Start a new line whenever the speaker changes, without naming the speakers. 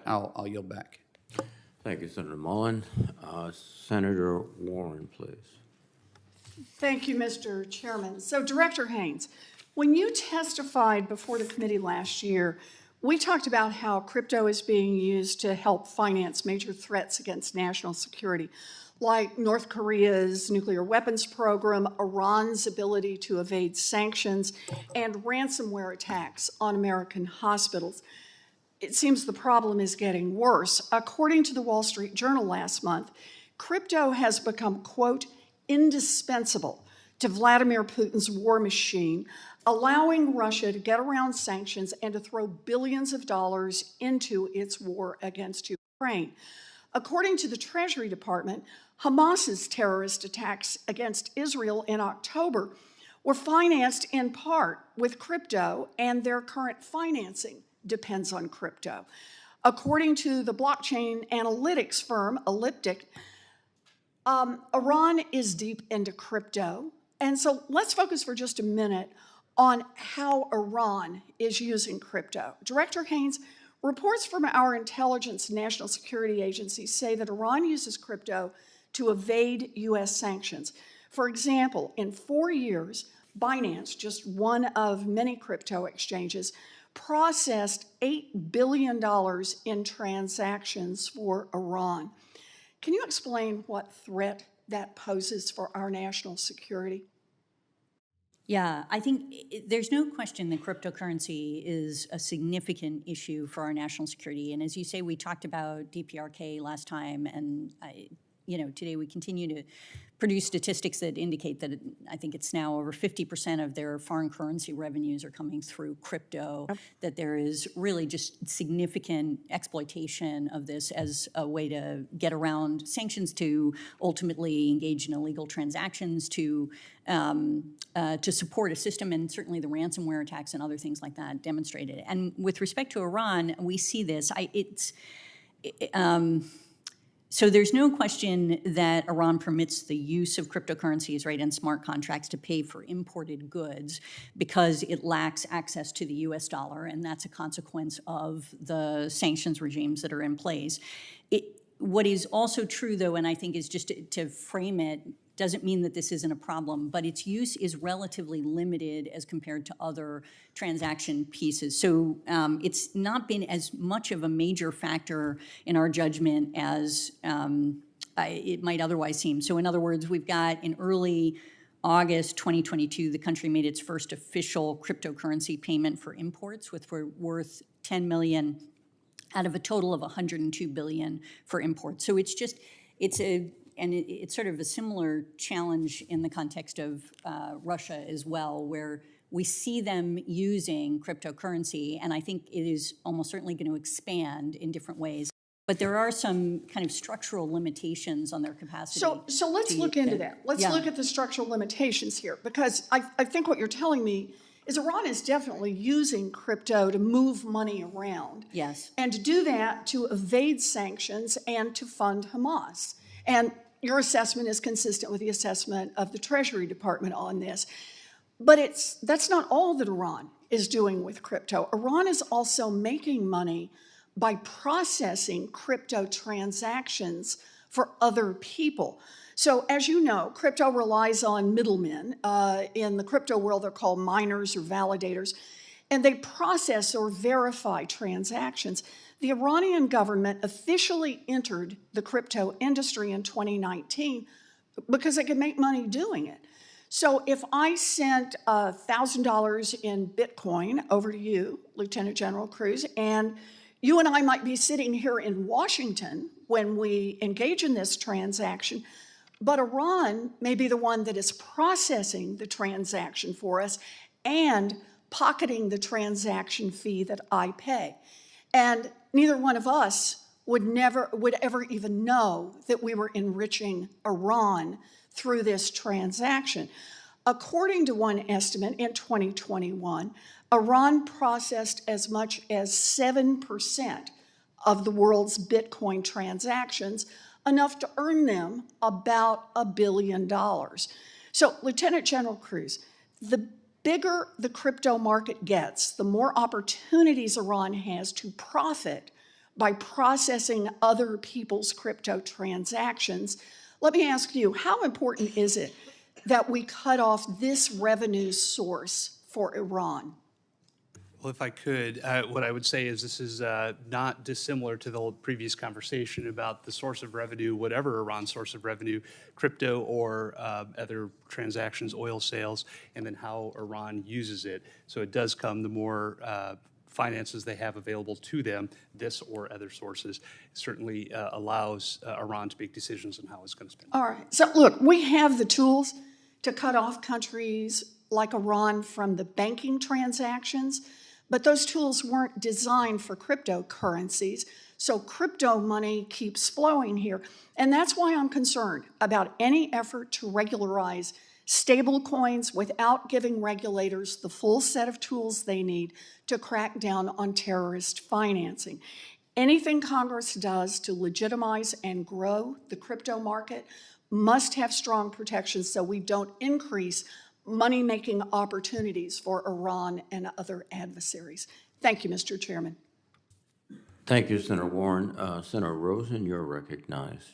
I'll yield back.
Thank you, Senator Mullen. Senator Warren, please.
Thank you, Mr. Chairman. So, Director Haines, when you testified before the committee last year, we talked about how crypto is being used to help finance major threats against national security, like North Korea's nuclear weapons program, Iran's ability to evade sanctions, and ransomware attacks on American hospitals. It seems the problem is getting worse. According to the Wall Street Journal last month, crypto has become, quote, indispensable to Vladimir Putin's war machine, allowing Russia to get around sanctions and to throw billions of dollars into its war against Ukraine. According to the Treasury Department, Hamas's terrorist attacks against Israel in October were financed in part with crypto, and their current financing depends on crypto. According to the blockchain analytics firm Elliptic, Iran is deep into crypto. And so let's focus for just a minute on how Iran is using crypto. Director Haines, reports from our intelligence and national security agencies say that Iran uses crypto to evade U.S. sanctions. For example, in 4 years, Binance, just one of many crypto exchanges, processed $8 billion in transactions for Iran. Can you explain what threat that poses for our national security?
Yeah, I think there's no question that cryptocurrency is a significant issue for our national security. And as you say, we talked about DPRK last time, and today we continue to produce statistics that indicate that I think it's now over 50% of their foreign currency revenues are coming through crypto, that there is really just significant exploitation of this as a way to get around sanctions, to ultimately engage in illegal transactions, to support a system, and certainly the ransomware attacks and other things like that demonstrated it. And with respect to Iran, we see this. So there's no question that Iran permits the use of cryptocurrencies, right, and smart contracts to pay for imported goods because it lacks access to the U.S. dollar, and that's a consequence of the sanctions regimes that are in place. What is also true, though, and I think is just to frame it, doesn't mean that this isn't a problem, but its use is relatively limited as compared to other transaction pieces. So it's not been as much of a major factor in our judgment as it might otherwise seem. So in other words, we've got in early August 2022, the country made its first official cryptocurrency payment for imports, which were worth $10 million out of a total of $102 billion for imports. So it's sort of a similar challenge in the context of Russia as well, where we see them using cryptocurrency, and I think it is almost certainly going to expand in different ways. But there are some kind of structural limitations on their capacity.
So let's look into that. Let's look at the structural limitations here, because I think what you're telling me is Iran is definitely using crypto to move money around.
Yes.
And to do that to evade sanctions and to fund Hamas. And your assessment is consistent with the assessment of the Treasury Department on this. But that's not all that Iran is doing with crypto. Iran is also making money by processing crypto transactions for other people. So as you know, crypto relies on middlemen. In the crypto world, they're called miners or validators, and they process or verify transactions. The Iranian government officially entered the crypto industry in 2019 because it could make money doing it. So if I sent $1,000 in Bitcoin over to you, Lieutenant General Cruz, and you and I might be sitting here in Washington when we engage in this transaction, but Iran may be the one that is processing the transaction for us and pocketing the transaction fee that I pay. And neither one of us would ever even know that we were enriching Iran through this transaction. According to one estimate in 2021, Iran processed as much as 7% of the world's Bitcoin transactions, enough to earn them about $1 billion. So, Lieutenant General Cruz, the bigger the crypto market gets, the more opportunities Iran has to profit by processing other people's crypto transactions. Let me ask you, how important is it that we cut off this revenue source for Iran?
Well, if I could, what I would say is this is not dissimilar to the previous conversation about the source of revenue, whatever Iran's source of revenue, crypto or other transactions, oil sales, and then how Iran uses it. So it does come, the more finances they have available to them, this or other sources, certainly allows Iran to make decisions on how it's going to spend.
All right. So look, we have the tools to cut off countries like Iran from the banking transactions, but those tools weren't designed for cryptocurrencies. So crypto money keeps flowing here. And that's why I'm concerned about any effort to regularize stable coins without giving regulators the full set of tools they need to crack down on terrorist financing. Anything Congress does to legitimize and grow the crypto market must have strong protections so we don't increase money-making opportunities for Iran and other adversaries. Thank you, Mr. Chairman.
Thank you, Senator Warren. Senator Rosen, you're recognized.